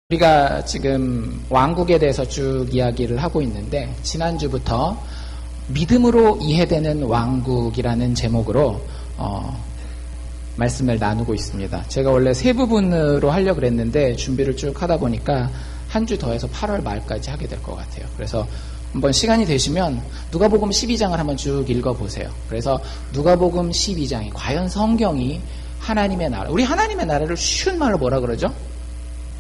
우리가 지금 왕국에 대해서 쭉 이야기를 하고 있는데 지난주부터 믿음으로 이해되는 왕국이라는 제목으로 말씀을 나누고 있습니다. 제가 원래 세 부분으로 하려고 그랬는데 준비를 쭉 하다 보니까 한 주 더해서 8월 말까지 하게 될 것 같아요. 그래서 한번 시간이 되시면 누가복음 12장을 한번 쭉 읽어보세요. 그래서 누가복음 12장이 과연 성경이 하나님의 나라, 우리 하나님의 나라를 쉬운 말로 뭐라 그러죠?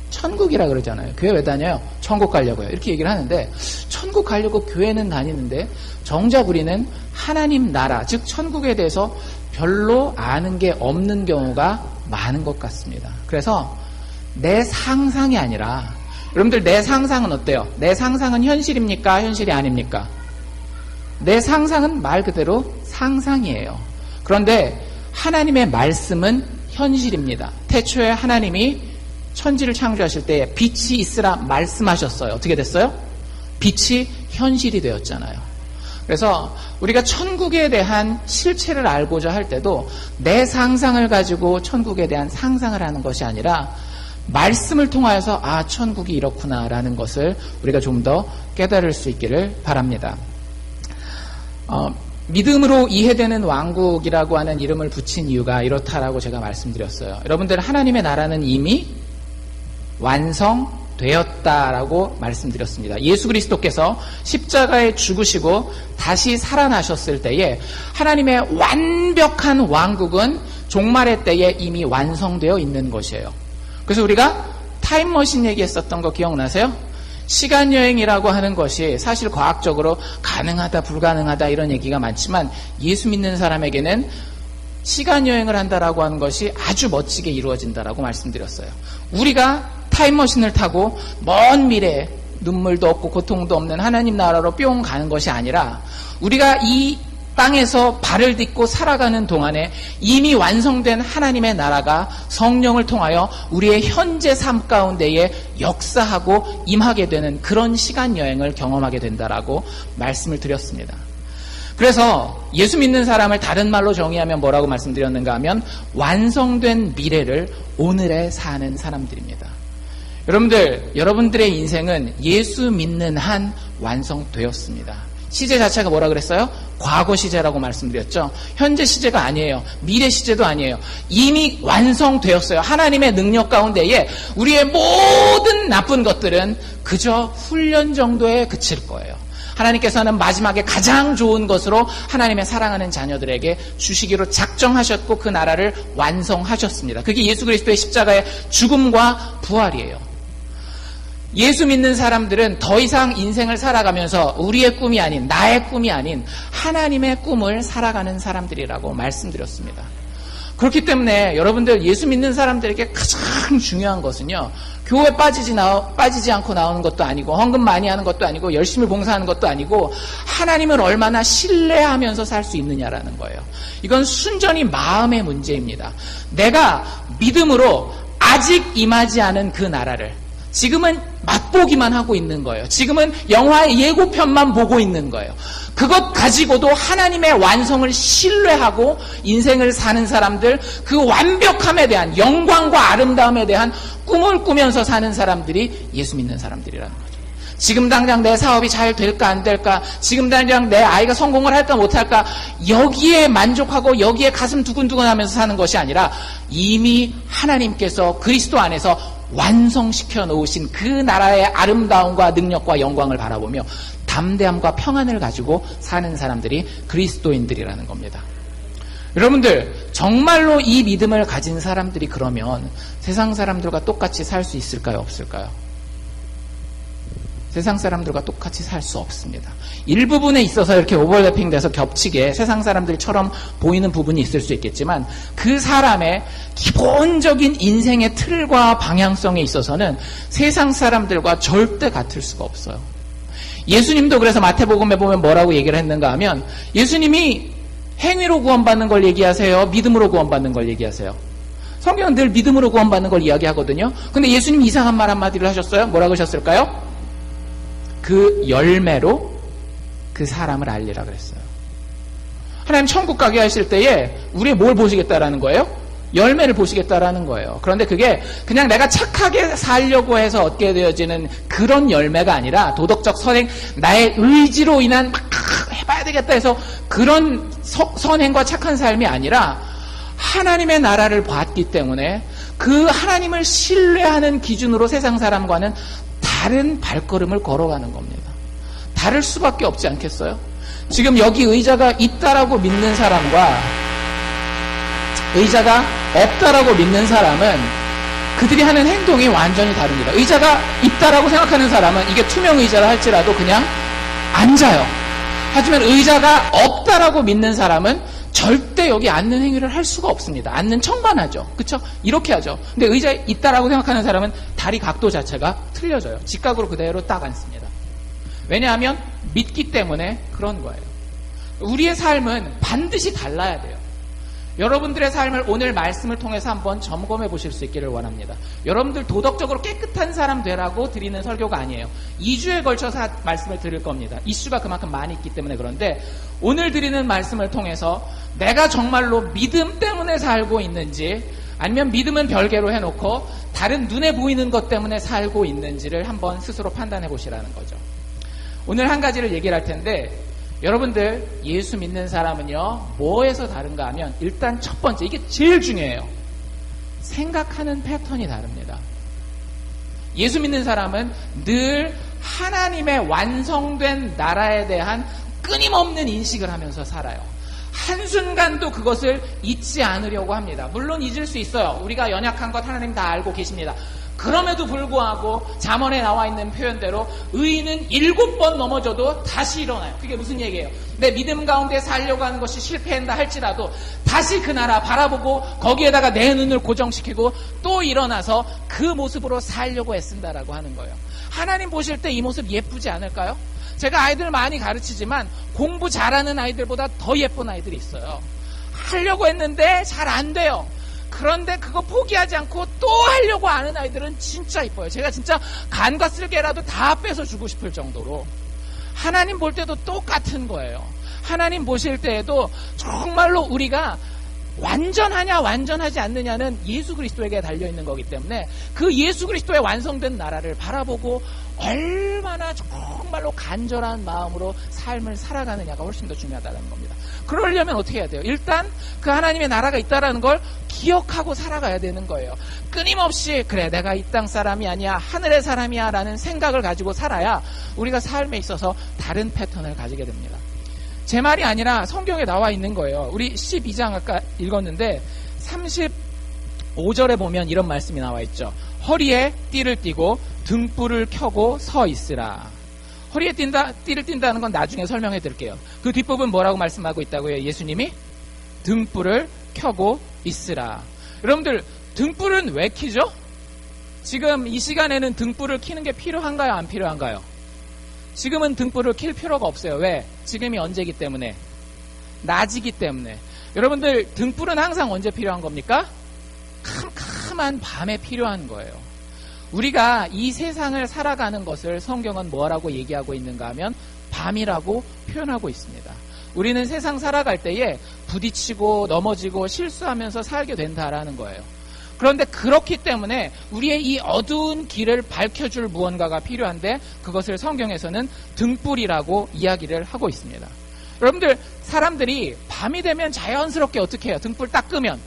천국이라 그러잖아요. 교회 왜 다녀요? 천국 가려고요. 이렇게 얘기를 하는데 천국 가려고 교회는 다니는데 정작 우리는 하나님 나라, 즉 천국에 대해서 별로 아는 게 없는 경우가 많은 것 같습니다. 그래서 내 상상이 아니라, 여러분들 내 상상은 어때요? 내 상상은 현실입니까? 현실이 아닙니까? 내 상상은 말 그대로 상상이에요. 그런데 하나님의 말씀은 현실입니다. 태초에 하나님이 천지를 창조하실 때 빛이 있으라 말씀하셨어요. 어떻게 됐어요? 빛이 현실이 되었잖아요. 그래서 우리가 천국에 대한 실체를 알고자 할 때도 내 상상을 가지고 천국에 대한 상상을 하는 것이 아니라 말씀을 통하여서 천국이 이렇구나라는 것을 우리가 좀 더 깨달을 수 있기를 바랍니다. 믿음으로 이해되는 왕국이라고 하는 이름을 붙인 이유가 이렇다라고 제가 말씀드렸어요. 여러분들 하나님의 나라는 이미 완성되었다라고 말씀드렸습니다. 예수 그리스도께서 십자가에 죽으시고 다시 살아나셨을 때에 하나님의 완벽한 왕국은 종말의 때에 이미 완성되어 있는 것이에요. 그래서 우리가 타임머신 얘기했었던 거 기억나세요? 시간여행이라고 하는 것이 사실 과학적으로 가능하다 불가능하다 이런 얘기가 많지만 예수 믿는 사람에게는 시간여행을 한다라고 하는 것이 아주 멋지게 이루어진다라고 말씀드렸어요. 우리가 타임머신을 타고 먼 미래에 눈물도 없고 고통도 없는 하나님 나라로 뿅 가는 것이 아니라 우리가 이 땅에서 발을 딛고 살아가는 동안에 이미 완성된 하나님의 나라가 성령을 통하여 우리의 현재 삶 가운데에 역사하고 임하게 되는 그런 시간여행을 경험하게 된다라고 말씀을 드렸습니다. 그래서 예수 믿는 사람을 다른 말로 정의하면 뭐라고 말씀드렸는가 하면 완성된 미래를 오늘에 사는 사람들입니다. 여러분들의 인생은 예수 믿는 한 완성되었습니다. 시제 자체가 뭐라 그랬어요? 과거 시제라고 말씀드렸죠. 현재 시제가 아니에요. 미래 시제도 아니에요. 이미 완성되었어요. 하나님의 능력 가운데에 우리의 모든 나쁜 것들은 그저 훈련 정도에 그칠 거예요. 하나님께서는 마지막에 가장 좋은 것으로 하나님의 사랑하는 자녀들에게 주시기로 작정하셨고 그 나라를 완성하셨습니다. 그게 예수 그리스도의 십자가의 죽음과 부활이에요. 예수 믿는 사람들은 더 이상 인생을 살아가면서 우리의 꿈이 아닌, 나의 꿈이 아닌 하나님의 꿈을 살아가는 사람들이라고 말씀드렸습니다. 그렇기 때문에 여러분들 예수 믿는 사람들에게 가장 중요한 것은요, 교회 빠지지 않고 나오는 것도 아니고 헌금 많이 하는 것도 아니고 열심히 봉사하는 것도 아니고 하나님을 얼마나 신뢰하면서 살 수 있느냐라는 거예요. 이건 순전히 마음의 문제입니다. 내가 믿음으로 아직 임하지 않은 그 나라를 지금은 맛보기만 하고 있는 거예요. 지금은 영화의 예고편만 보고 있는 거예요. 그것 가지고도 하나님의 완성을 신뢰하고 인생을 사는 사람들, 그 완벽함에 대한 영광과 아름다움에 대한 꿈을 꾸면서 사는 사람들이 예수 믿는 사람들이라는 거죠. 지금 당장 내 사업이 잘 될까 안 될까, 지금 당장 내 아이가 성공을 할까 못할까, 여기에 만족하고 여기에 가슴 두근두근하면서 사는 것이 아니라 이미 하나님께서 그리스도 안에서 완성시켜 놓으신 그 나라의 아름다움과 능력과 영광을 바라보며 담대함과 평안을 가지고 사는 사람들이 그리스도인들이라는 겁니다. 여러분들 정말로 이 믿음을 가진 사람들이 그러면 세상 사람들과 똑같이 살 수 있을까요? 없을까요? 세상 사람들과 똑같이 살 수 없습니다. 일부분에 있어서 이렇게 오버래핑 돼서 겹치게 세상 사람들처럼 보이는 부분이 있을 수 있겠지만 그 사람의 기본적인 인생의 틀과 방향성에 있어서는 세상 사람들과 절대 같을 수가 없어요. 예수님도 그래서 마태복음에 보면 뭐라고 얘기를 했는가 하면 예수님이 행위로 구원받는 걸 얘기하세요? 믿음으로 구원받는 걸 얘기하세요? 성경은 늘 믿음으로 구원받는 걸 이야기하거든요. 근데 예수님 이상한 말 한마디를 하셨어요. 뭐라고 하셨을까요? 그 열매로 그 사람을 알리라 그랬어요. 하나님 천국 가게 하실 때에 우리 뭘 보시겠다라는 거예요? 열매를 보시겠다라는 거예요. 그런데 그게 그냥 내가 착하게 살려고 해서 얻게 되어지는 그런 열매가 아니라 도덕적 선행, 나의 의지로 인한 막 해봐야 되겠다 해서 그런 선행과 착한 삶이 아니라 하나님의 나라를 봤기 때문에 그 하나님을 신뢰하는 기준으로 세상 사람과는 다른 발걸음을 걸어가는 겁니다. 다를 수밖에 없지 않겠어요? 지금 여기 의자가 있다라고 믿는 사람과 의자가 없다라고 믿는 사람은 그들이 하는 행동이 완전히 다릅니다. 의자가 있다라고 생각하는 사람은 이게 투명 의자라 할지라도 그냥 앉아요. 하지만 의자가 없다라고 믿는 사람은 절대 여기 앉는 행위를 할 수가 없습니다. 앉는 척만 하죠. 그렇죠? 이렇게 하죠. 근데 의자에 있다라고 생각하는 사람은 다리 각도 자체가 틀려져요. 직각으로 그대로 딱 앉습니다. 왜냐하면 믿기 때문에 그런 거예요. 우리의 삶은 반드시 달라야 돼요. 여러분들의 삶을 오늘 말씀을 통해서 한번 점검해 보실 수 있기를 원합니다. 여러분들 도덕적으로 깨끗한 사람 되라고 드리는 설교가 아니에요. 2주에 걸쳐서 말씀을 드릴 겁니다. 이슈가 그만큼 많이 있기 때문에. 그런데 오늘 드리는 말씀을 통해서 내가 정말로 믿음 때문에 살고 있는지 아니면 믿음은 별개로 해놓고 다른 눈에 보이는 것 때문에 살고 있는지를 한번 스스로 판단해 보시라는 거죠. 오늘 한 가지를 얘기를 할 텐데 여러분들 예수 믿는 사람은요 뭐에서 다른가 하면 일단 첫 번째 이게 제일 중요해요. 생각하는 패턴이 다릅니다. 예수 믿는 사람은 늘 하나님의 완성된 나라에 대한 끊임없는 인식을 하면서 살아요. 한순간도 그것을 잊지 않으려고 합니다. 물론 잊을 수 있어요. 우리가 연약한 것 하나님 다 알고 계십니다. 그럼에도 불구하고 잠언에 나와 있는 표현대로 의인은 7번 넘어져도 다시 일어나요. 그게 무슨 얘기예요? 내 믿음 가운데 살려고 하는 것이 실패한다 할지라도 다시 그 나라 바라보고 거기에다가 내 눈을 고정시키고 또 일어나서 그 모습으로 살려고 애쓴다라고 하는 거예요. 하나님 보실 때 이 모습 예쁘지 않을까요? 제가 아이들 많이 가르치지만 공부 잘하는 아이들보다 더 예쁜 아이들이 있어요. 하려고 했는데 잘 안 돼요. 그런데 그거 포기하지 않고 또 하려고 하는 아이들은 진짜 이뻐요. 제가 진짜 간과 쓸개라도 다 뺏어주고 싶을 정도로. 하나님 볼 때도 똑같은 거예요. 하나님 보실 때에도 정말로 우리가 완전하냐 완전하지 않느냐는 예수 그리스도에게 달려있는 거기 때문에 그 예수 그리스도의 완성된 나라를 바라보고 얼마나 정말로 간절한 마음으로 삶을 살아가느냐가 훨씬 더 중요하다는 겁니다. 그러려면 어떻게 해야 돼요? 일단 그 하나님의 나라가 있다는 걸 기억하고 살아가야 되는 거예요. 끊임없이 그래 내가 이 땅 사람이 아니야 하늘의 사람이야 라는 생각을 가지고 살아야 우리가 삶에 있어서 다른 패턴을 가지게 됩니다. 제 말이 아니라 성경에 나와 있는 거예요. 우리 12장 아까 읽었는데 35절에 보면 이런 말씀이 나와 있죠. 허리에 띠를 띠고 등불을 켜고 서 있으라. 허리에 띠를 띈다는 건 나중에 설명해 드릴게요. 그 뒷부분 뭐라고 말씀하고 있다고요? 예수님이 등불을 켜고 있으라. 여러분들 등불은 왜 켜죠? 지금 이 시간에는 등불을 켜는 게 필요한가요? 안 필요한가요? 지금은 등불을 켤 필요가 없어요. 왜? 지금이 언제이기 때문에? 낮이기 때문에. 여러분들 등불은 항상 언제 필요한 겁니까? 캄캄한 밤에 필요한 거예요. 우리가 이 세상을 살아가는 것을 성경은 뭐라고 얘기하고 있는가 하면 밤이라고 표현하고 있습니다. 우리는 세상 살아갈 때에 부딪히고 넘어지고 실수하면서 살게 된다라는 거예요. 그런데 그렇기 때문에 우리의 이 어두운 길을 밝혀줄 무언가가 필요한데 그것을 성경에서는 등불이라고 이야기를 하고 있습니다. 여러분들 사람들이 밤이 되면 자연스럽게 어떻게 해요? 등불 딱 끄면.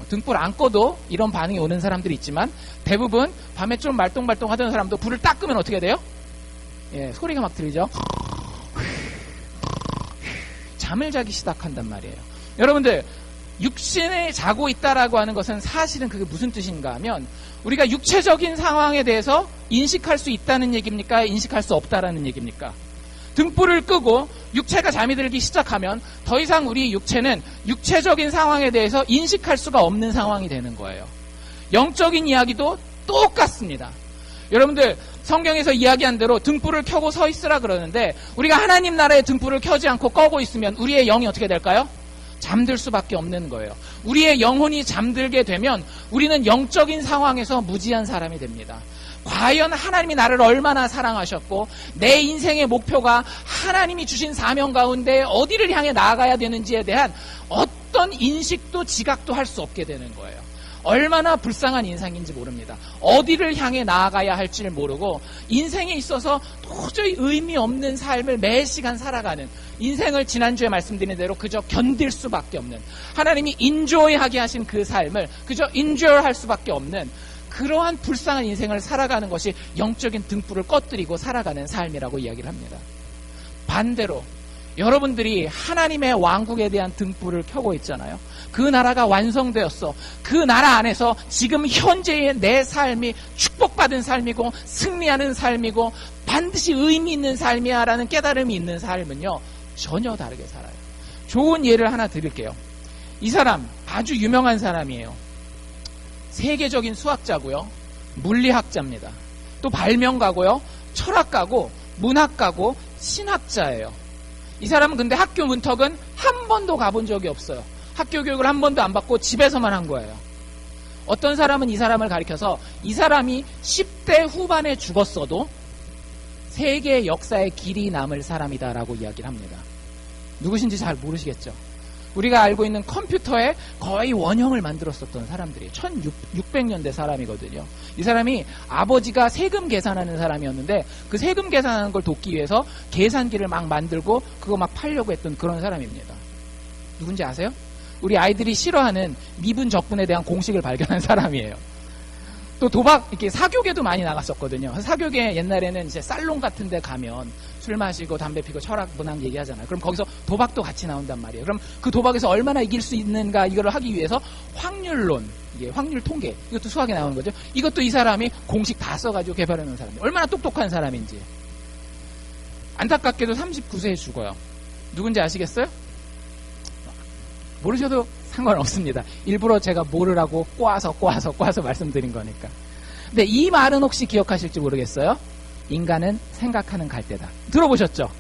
등불 안 꺼도 이런 반응이 오는 사람들이 있지만 대부분 밤에 좀 말똥말똥 하던 사람도 불을 딱 끄면 어떻게 돼요? 예, 소리가 막 들리죠? 잠을 자기 시작한단 말이에요. 여러분들 육신에 자고 있다라고 하는 것은 사실은 그게 무슨 뜻인가 하면 우리가 육체적인 상황에 대해서 인식할 수 있다는 얘기입니까? 인식할 수 없다라는 얘기입니까? 등불을 끄고 육체가 잠이 들기 시작하면 더 이상 우리 육체는 육체적인 상황에 대해서 인식할 수가 없는 상황이 되는 거예요. 영적인 이야기도 똑같습니다. 여러분들 성경에서 이야기한 대로 등불을 켜고 서 있으라 그러는데 우리가 하나님 나라의 등불을 켜지 않고 꺼고 있으면 우리의 영이 어떻게 될까요? 잠들 수밖에 없는 거예요. 우리의 영혼이 잠들게 되면 우리는 영적인 상황에서 무지한 사람이 됩니다. 과연 하나님이 나를 얼마나 사랑하셨고 내 인생의 목표가 하나님이 주신 사명 가운데 어디를 향해 나아가야 되는지에 대한 어떤 인식도 지각도 할 수 없게 되는 거예요. 얼마나 불쌍한 인생인지 모릅니다. 어디를 향해 나아가야 할지를 모르고 인생에 있어서 도저히 의미 없는 삶을 매 시간 살아가는, 인생을 지난주에 말씀드린 대로 그저 견딜 수밖에 없는, 하나님이 인조이하게 하신 그 삶을 그저 인조할 수밖에 없는 그러한 불쌍한 인생을 살아가는 것이 영적인 등불을 꺼뜨리고 살아가는 삶이라고 이야기를 합니다. 반대로 여러분들이 하나님의 왕국에 대한 등불을 켜고 있잖아요. 그 나라가 완성되었어. 그 나라 안에서 지금 현재의 내 삶이 축복받은 삶이고 승리하는 삶이고 반드시 의미 있는 삶이야 라는 깨달음이 있는 삶은요, 전혀 다르게 살아요. 좋은 예를 하나 드릴게요. 이 사람 아주 유명한 사람이에요. 세계적인 수학자고요, 물리학자입니다. 또 발명가고요, 철학가고 문학가고 신학자예요. 이 사람은 근데 학교 문턱은 한 번도 가본 적이 없어요. 학교 교육을 한 번도 안 받고 집에서만 한 거예요. 어떤 사람은 이 사람을 가리켜서 이 사람이 10대 후반에 죽었어도 세계 역사에 길이 남을 사람이다라고 이야기를 합니다. 누구신지 잘 모르시겠죠? 우리가 알고 있는 컴퓨터의 거의 원형을 만들었었던 사람들이에요. 1600년대 사람이거든요. 이 사람이 아버지가 세금 계산하는 사람이었는데 그 세금 계산하는 걸 돕기 위해서 계산기를 막 만들고 그거 막 팔려고 했던 그런 사람입니다. 누군지 아세요? 우리 아이들이 싫어하는 미분 적분에 대한 공식을 발견한 사람이에요. 또 도박, 이렇게 사교계도 많이 나갔었거든요. 사교계 옛날에는 이제 살롱 같은 데 가면 술 마시고 담배 피고 철학, 문학 얘기하잖아요. 그럼 거기서 도박도 같이 나온단 말이에요. 그럼 그 도박에서 얼마나 이길 수 있는가 이걸 하기 위해서 확률론, 이게 확률 통계, 이것도 수학에 나오는 거죠. 이것도 이 사람이 공식 다 써가지고 개발해 놓은 사람이에요. 얼마나 똑똑한 사람인지. 안타깝게도 39세에 죽어요. 누군지 아시겠어요? 모르셔도 상관없습니다. 일부러 제가 모르라고 꼬아서 말씀드린 거니까. 근데 이 말은 혹시 기억하실지 모르겠어요. 인간은 생각하는 갈대다. 들어보셨죠?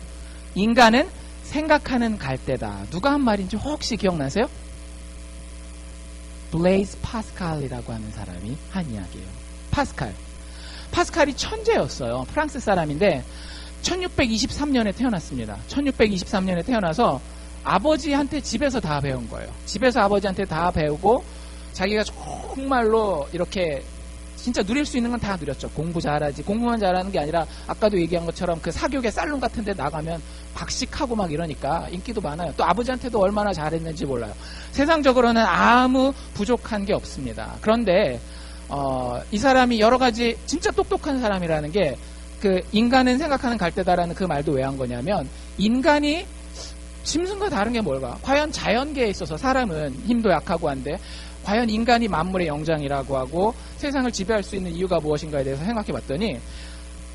인간은 생각하는 갈대다. 누가 한 말인지 혹시 기억나세요? 블레이즈 파스칼이라고 하는 사람이 한 이야기예요. 파스칼이 천재였어요. 프랑스 사람인데 1623년에 태어났습니다. 1623년에 태어나서 아버지한테 집에서 다 배운 거예요. 집에서 아버지한테 다 배우고 자기가 정말로 이렇게 진짜 누릴 수 있는 건 다 누렸죠. 공부 잘하지. 공부만 잘하는 게 아니라 아까도 얘기한 것처럼 그 사교계 살롱 같은 데 나가면 박식하고 막 이러니까 인기도 많아요. 또 아버지한테도 얼마나 잘했는지 몰라요. 세상적으로는 아무 부족한 게 없습니다. 그런데 이 사람이 여러 가지 진짜 똑똑한 사람이라는 게, 그 인간은 생각하는 갈대다라는 그 말도 왜 한 거냐면, 인간이 짐승과 다른 게 뭘까? 과연 자연계에 있어서 사람은 힘도 약하고 한데 과연 인간이 만물의 영장이라고 하고 세상을 지배할 수 있는 이유가 무엇인가에 대해서 생각해 봤더니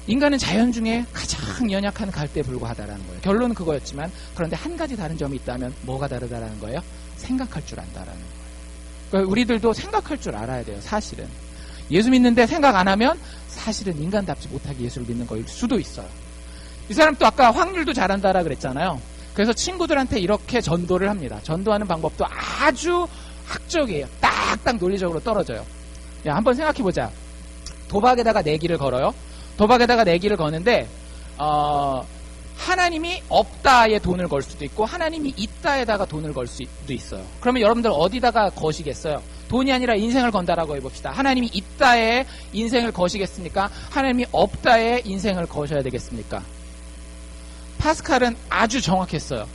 인간은 자연 중에 가장 연약한 갈대에 불과하다라는 거예요. 결론은 그거였지만, 그런데 한 가지 다른 점이 있다면 뭐가 다르다라는 거예요? 생각할 줄 안다라는 거예요. 그러니까 우리들도 생각할 줄 알아야 돼요. 사실은 예수 믿는데 생각 안 하면 사실은 인간답지 못하게 예수를 믿는 거일 수도 있어요. 이 사람 또 아까 확률도 잘한다라 그랬잖아요. 그래서 친구들한테 이렇게 전도를 합니다. 전도하는 방법도 아주 학적이에요. 딱딱 논리적으로 떨어져요. 야, 한번 생각해보자. 도박에다가 내기를 걸어요. 도박에다가 내기를 거는데 하나님이 없다에 돈을 걸 수도 있고 하나님이 있다에다가 돈을 걸 수도 있어요. 그러면 여러분들 어디다가 거시겠어요? 돈이 아니라 인생을 건다라고 해봅시다. 하나님이 있다에 인생을 거시겠습니까? 하나님이 없다에 인생을 거셔야 되겠습니까? 파스칼은 아주 정확했어요.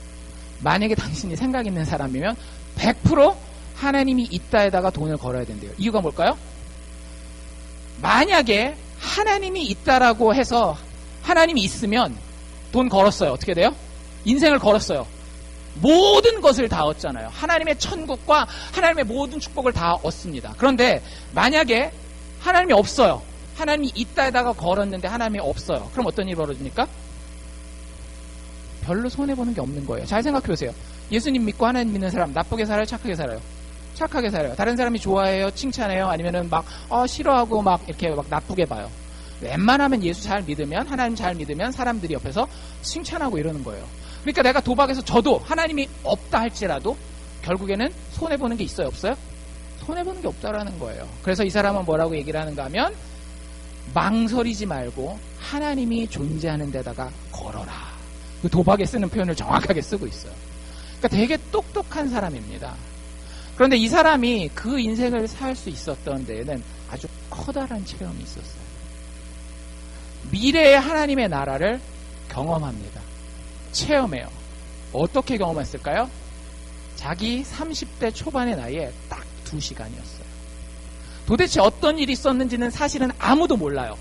만약에 당신이 생각 있는 사람이면 100% 하나님이 있다에다가 돈을 걸어야 된대요. 이유가 뭘까요? 만약에 하나님이 있다라고 해서 하나님이 있으면 돈 걸었어요. 어떻게 돼요? 인생을 걸었어요. 모든 것을 다 얻잖아요. 하나님의 천국과 하나님의 모든 축복을 다 얻습니다. 그런데 만약에 하나님이 없어요. 하나님이 있다에다가 걸었는데 하나님이 없어요. 그럼 어떤 일이 벌어집니까? 별로 손해보는 게 없는 거예요. 잘 생각해보세요. 예수님 믿고 하나님 믿는 사람 나쁘게 살아요? 착하게 살아요? 착하게 살아요. 다른 사람이 좋아해요? 칭찬해요? 아니면은 막 싫어하고 막 이렇게 막 나쁘게 봐요? 웬만하면 예수 잘 믿으면, 하나님 잘 믿으면 사람들이 옆에서 칭찬하고 이러는 거예요. 그러니까 내가 도박에서 져도 하나님이 없다 할지라도 결국에는 손해보는 게 있어요? 없어요? 손해보는 게 없다라는 거예요. 그래서 이 사람은 뭐라고 얘기를 하는가 하면, 망설이지 말고 하나님이 존재하는 데다가 걸어라. 그 도박에 쓰는 표현을 정확하게 쓰고 있어요. 그러니까 되게 똑똑한 사람입니다. 그런데 이 사람이 그 인생을 살 수 있었던 데에는 아주 커다란 체험이 있었어요. 미래의 하나님의 나라를 경험합니다. 체험해요. 어떻게 경험했을까요? 자기 30대 초반의 나이에 딱 2시간이었어요. 도대체 어떤 일이 있었는지는 사실은 아무도 몰라요.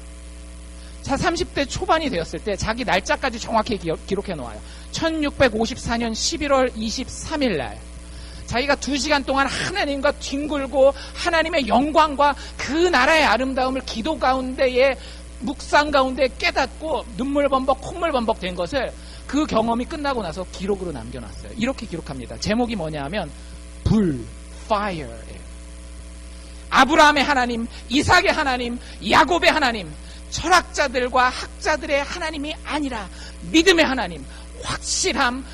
자, 30대 초반이 되었을 때 자기 날짜까지 정확히 기록해 놓아요. 1654년 11월 23일 날 자기가 2시간 동안 하나님과 뒹굴고 하나님의 영광과 그 나라의 아름다움을 기도 가운데에 묵상 가운데 깨닫고 눈물 범벅 콧물 범벅 된 것을 그 경험이 끝나고 나서 기록으로 남겨놨어요. 이렇게 기록합니다. 제목이 뭐냐 하면 불, fire예요. 아브라함의 하나님, 이삭의 하나님, 야곱의 하나님, 철학자들과 학자들의 하나님이 아니라 믿음의 하나님, 확실함,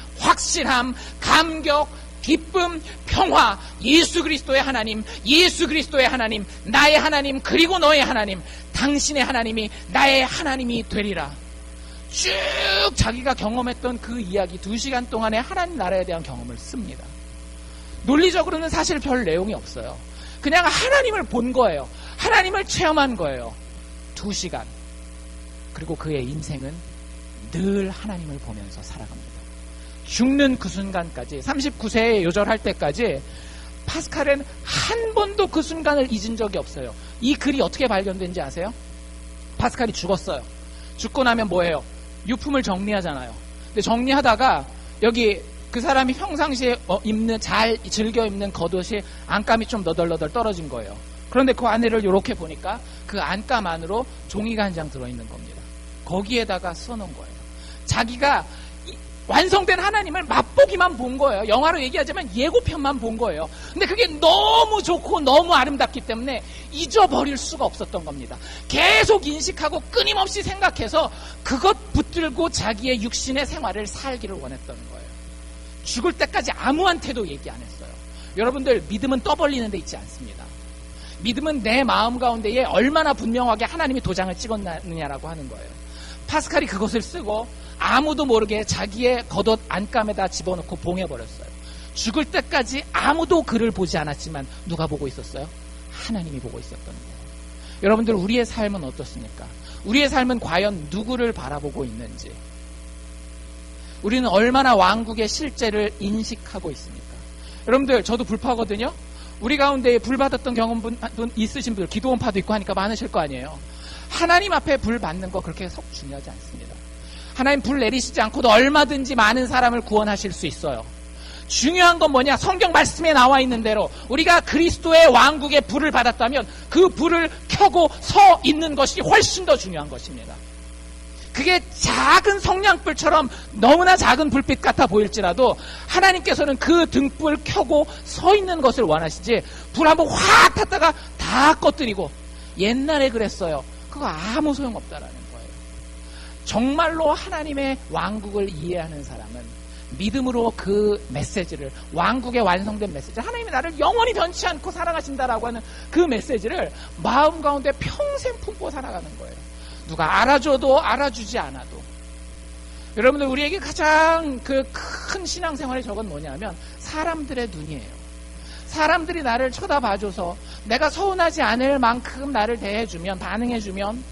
감격, 기쁨, 평화, 예수 그리스도의 하나님, 예수 그리스도의 하나님, 나의 하나님, 그리고 너의 하나님, 당신의 하나님이 나의 하나님이 되리라. 쭉 자기가 경험했던 그 이야기 2시간 동안의 하나님 나라에 대한 경험을 씁니다. 논리적으로는 사실 별 내용이 없어요. 그냥 하나님을 본 거예요. 하나님을 체험한 거예요. 2시간. 그리고 그의 인생은 늘 하나님을 보면서 살아갑니다. 죽는 그 순간까지 39세에 요절할 때까지 파스칼은 한 번도 그 순간을 잊은 적이 없어요. 이 글이 어떻게 발견된지 아세요? 파스칼이 죽었어요. 죽고 나면 뭐예요? 유품을 정리하잖아요. 근데 정리하다가 여기 그 사람이 평상시에 잘 즐겨 입는 겉옷이 안감이 좀 너덜너덜 떨어진 거예요. 그런데 그 안에를 이렇게 보니까 그 안감 안으로 종이가 한 장 들어있는 겁니다. 거기에다가 써놓은 거예요. 자기가 완성된 하나님을 맛보기만 본 거예요. 영화로 얘기하자면 예고편만 본 거예요. 근데 그게 너무 좋고 너무 아름답기 때문에 잊어버릴 수가 없었던 겁니다. 계속 인식하고 끊임없이 생각해서 그것 붙들고 자기의 육신의 생활을 살기를 원했던 거예요. 죽을 때까지 아무한테도 얘기 안 했어요. 여러분들, 믿음은 떠벌리는 데 있지 않습니다. 믿음은 내 마음 가운데에 얼마나 분명하게 하나님이 도장을 찍었느냐라고 하는 거예요. 파스칼이 그것을 쓰고 아무도 모르게 자기의 겉옷 안감에다 집어넣고 봉해버렸어요. 죽을 때까지 아무도 그를 보지 않았지만 누가 보고 있었어요? 하나님이 보고 있었던 거예요. 여러분들, 우리의 삶은 어떻습니까? 우리의 삶은 과연 누구를 바라보고 있는지, 우리는 얼마나 왕국의 실제를 인식하고 있습니까? 여러분들, 저도 불파거든요. 우리 가운데 불 받았던 경험 있으신 분들, 기도원파도 있고 하니까 많으실 거 아니에요. 하나님 앞에 불 받는 거 그렇게 속 중요하지 않습니다. 하나님 불 내리시지 않고도 얼마든지 많은 사람을 구원하실 수 있어요. 중요한 건 뭐냐? 성경 말씀에 나와 있는 대로 우리가 그리스도의 왕국의 불을 받았다면 그 불을 켜고 서 있는 것이 훨씬 더 중요한 것입니다. 그게 작은 성냥불처럼 너무나 작은 불빛 같아 보일지라도 하나님께서는 그 등불 켜고 서 있는 것을 원하시지, 불 한번 확 탔다가 다 꺼뜨리고, 옛날에 그랬어요. 그거 아무 소용없다라는 거예요. 정말로 하나님의 왕국을 이해하는 사람은 믿음으로 그 메시지를, 왕국의 완성된 메시지, 하나님이 나를 영원히 변치 않고 사랑하신다라고 하는 그 메시지를 마음 가운데 평생 품고 살아가는 거예요. 누가 알아줘도 알아주지 않아도. 여러분들, 우리에게 가장 그 큰 신앙생활의 적은 뭐냐면 사람들의 눈이에요. 사람들이 나를 쳐다봐줘서 내가 서운하지 않을 만큼 나를 대해주면, 반응해주면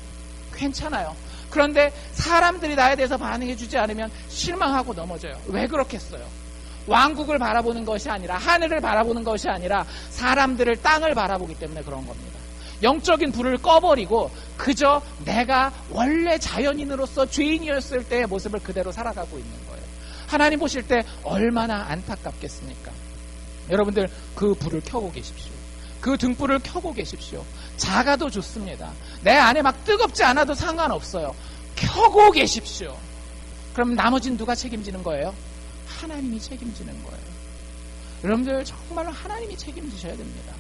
괜찮아요. 그런데 사람들이 나에 대해서 반응해주지 않으면 실망하고 넘어져요. 왜 그렇겠어요? 왕국을 바라보는 것이 아니라, 하늘을 바라보는 것이 아니라 사람들을, 땅을 바라보기 때문에 그런 겁니다. 영적인 불을 꺼버리고 그저 내가 원래 자연인으로서 죄인이었을 때의 모습을 그대로 살아가고 있는 거예요. 하나님 보실 때 얼마나 안타깝겠습니까? 여러분들, 그 불을 켜고 계십시오. 그 등불을 켜고 계십시오. 작아도 좋습니다. 내 안에 막 뜨겁지 않아도 상관없어요. 켜고 계십시오. 그럼 나머지는 누가 책임지는 거예요? 하나님이 책임지는 거예요. 여러분들, 정말로 하나님이 책임지셔야 됩니다.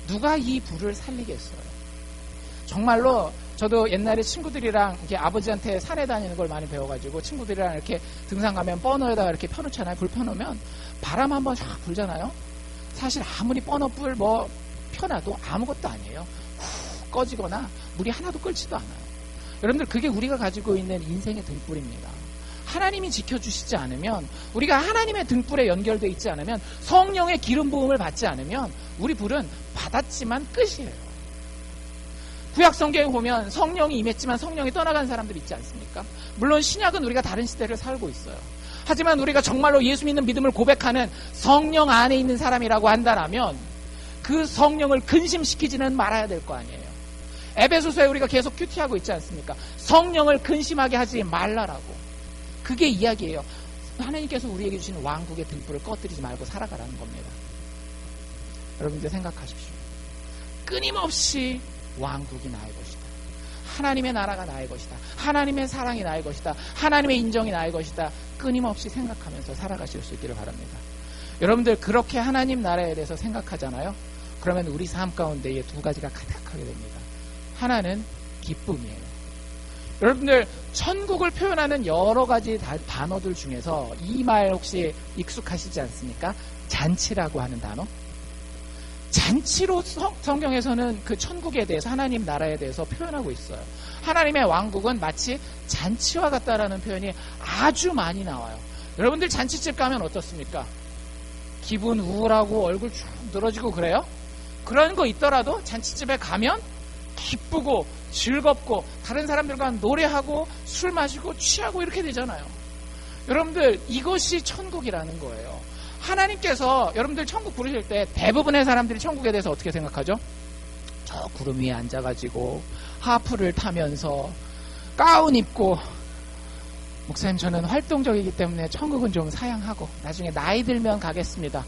누가 이 불을 살리겠어요? 정말로 저도 옛날에 친구들이랑 이렇게 아버지한테 산에 다니는 걸 많이 배워가지고 친구들이랑 이렇게 등산 가면 버너에다가 이렇게 펴놓잖아요. 불 펴놓으면 바람 한번 쫙 불잖아요. 사실 아무리 버너불 펴놔도 아무것도 아니에요. 훅 꺼지거나 물이 하나도 끓지도 않아요. 여러분들, 그게 우리가 가지고 있는 인생의 등불입니다. 하나님이 지켜주시지 않으면, 우리가 하나님의 등불에 연결되어 있지 않으면, 성령의 기름 부음을 받지 않으면 우리 불은 받았지만 끝이에요. 구약 성경에 보면 성령이 임했지만 성령이 떠나간 사람들 있지 않습니까? 물론 신약은 우리가 다른 시대를 살고 있어요. 하지만 우리가 정말로 예수 믿는 믿음을 고백하는 성령 안에 있는 사람이라고 한다면 그 성령을 근심시키지는 말아야 될 거 아니에요. 에베소서에 우리가 계속 큐티하고 있지 않습니까? 성령을 근심하게 하지 말라라고. 그게 이야기예요. 하나님께서 우리에게 주신 왕국의 등불을 꺼뜨리지 말고 살아가라는 겁니다. 여러분들 생각하십시오. 끊임없이 왕국이 나의 것이다. 하나님의 나라가 나의 것이다. 하나님의 사랑이 나의 것이다. 하나님의 인정이 나의 것이다. 끊임없이 생각하면서 살아가실 수 있기를 바랍니다. 여러분들 그렇게 하나님 나라에 대해서 생각하잖아요. 그러면 우리 삶 가운데 이 두 가지가 가득하게 됩니다. 하나는 기쁨이에요. 여러분들 천국을 표현하는 여러 가지 단어들 중에서 이 말 혹시 익숙하시지 않습니까? 잔치라고 하는 단어. 잔치로 성경에서는 그 천국에 대해서, 하나님 나라에 대해서 표현하고 있어요. 하나님의 왕국은 마치 잔치와 같다라는 표현이 아주 많이 나와요. 여러분들 잔치집 가면 어떻습니까? 기분 우울하고 얼굴 쭉 늘어지고 그래요? 그런 거 있더라도 잔치집에 가면 기쁘고 즐겁고 다른 사람들과 노래하고 술 마시고 취하고 이렇게 되잖아요. 여러분들 이것이 천국이라는 거예요. 하나님께서 여러분들 천국 부르실 때 대부분의 사람들이 천국에 대해서 어떻게 생각하죠? 저 구름 위에 앉아가지고 하프를 타면서 가운 입고, 목사님 저는 활동적이기 때문에 천국은 좀 사양하고 나중에 나이 들면 가겠습니다.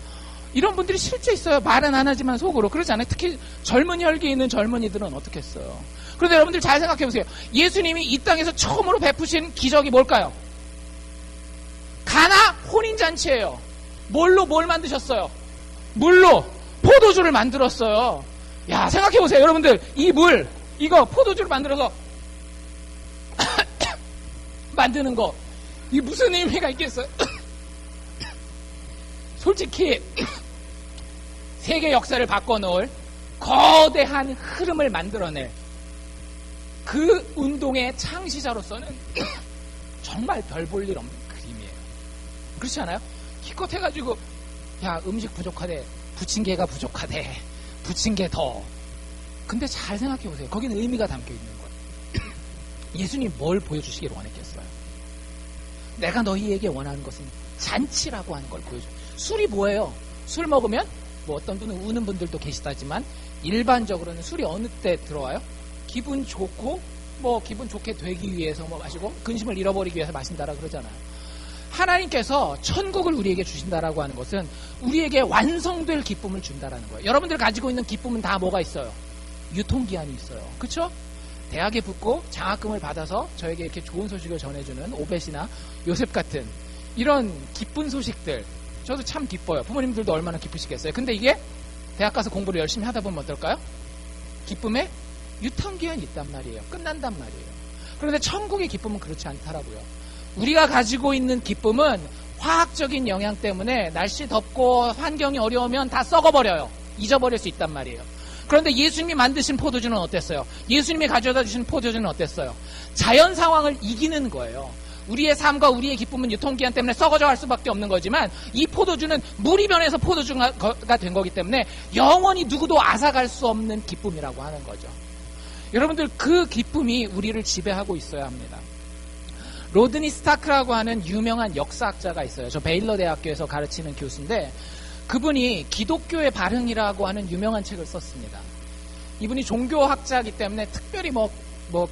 이런 분들이 실제 있어요. 말은 안 하지만 속으로. 그러지 않아요? 특히 젊은 혈기에 있는 젊은이들은 어떻겠어요? 그런데 여러분들 잘 생각해 보세요. 예수님이 이 땅에서 처음으로 베푸신 기적이 뭘까요? 가나 혼인잔치예요. 뭘로 뭘 만드셨어요? 물로 포도주를 만들었어요. 야, 생각해 보세요. 여러분들 이 물, 이거 포도주를 만들어서 만드는 거, 이게 무슨 의미가 있겠어요? 솔직히 세계 역사를 바꿔놓을 거대한 흐름을 만들어낼 그 운동의 창시자로서는 정말 별 볼 일 없는 그림이에요. 그렇지 않아요? 기껏 해가지고 야, 음식 부족하대, 부침개가 부족하대, 부침개 더. 근데 잘 생각해 보세요. 거기는 의미가 담겨 있는 거예요. 예수님 뭘 보여주시기를 원했겠어요? 내가 너희에게 원하는 것은 잔치라고 하는 걸 보여줘. 술이 뭐예요? 술 먹으면 뭐 어떤 분은 우는 분들도 계시다지만 일반적으로는 술이 어느 때 들어와요? 기분 좋고 뭐 기분 좋게 되기 위해서 뭐 마시고 근심을 잃어버리기 위해서 마신다라 그러잖아요. 하나님께서 천국을 우리에게 주신다라고 하는 것은 우리에게 완성될 기쁨을 준다라는 거예요. 여러분들 가지고 있는 기쁨은 다 뭐가 있어요? 유통기한이 있어요. 그렇죠? 대학에 붙고 장학금을 받아서 저에게 이렇게 좋은 소식을 전해주는 오벳이나 요셉 같은 이런 기쁜 소식들, 저도 참 기뻐요. 부모님들도 얼마나 기쁘시겠어요. 근데 이게 대학 가서 공부를 열심히 하다 보면 어떨까요? 기쁨에 유통기한이 있단 말이에요. 끝난단 말이에요. 그런데 천국의 기쁨은 그렇지 않더라고요. 우리가 가지고 있는 기쁨은 화학적인 영향 때문에 날씨 덥고 환경이 어려우면 다 썩어버려요. 잊어버릴 수 있단 말이에요. 그런데 예수님이 만드신 포도주는 어땠어요? 예수님이 가져다 주신 포도주는 어땠어요? 자연 상황을 이기는 거예요. 우리의 삶과 우리의 기쁨은 유통기한 때문에 썩어져 갈 수밖에 없는 거지만 이 포도주는 물이 변해서 포도주가 된 거기 때문에 영원히 누구도 앗아갈 수 없는 기쁨이라고 하는 거죠. 여러분들 그 기쁨이 우리를 지배하고 있어야 합니다. 로드니 스타크라고 하는 유명한 역사학자가 있어요. 저 베일러 대학교에서 가르치는 교수인데 그분이 기독교의 발흥이라고 하는 유명한 책을 썼습니다. 이분이 종교학자이기 때문에 특별히 뭐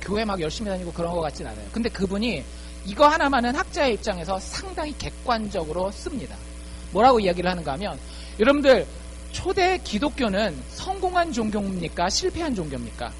교회 막 열심히 다니고 그런 것 같진 않아요. 근데 그분이 이거 하나만은 학자의 입장에서 상당히 객관적으로 씁니다. 뭐라고 이야기를 하는가 하면 여러분들 초대 기독교는 성공한 종교입니까? 실패한 종교입니까?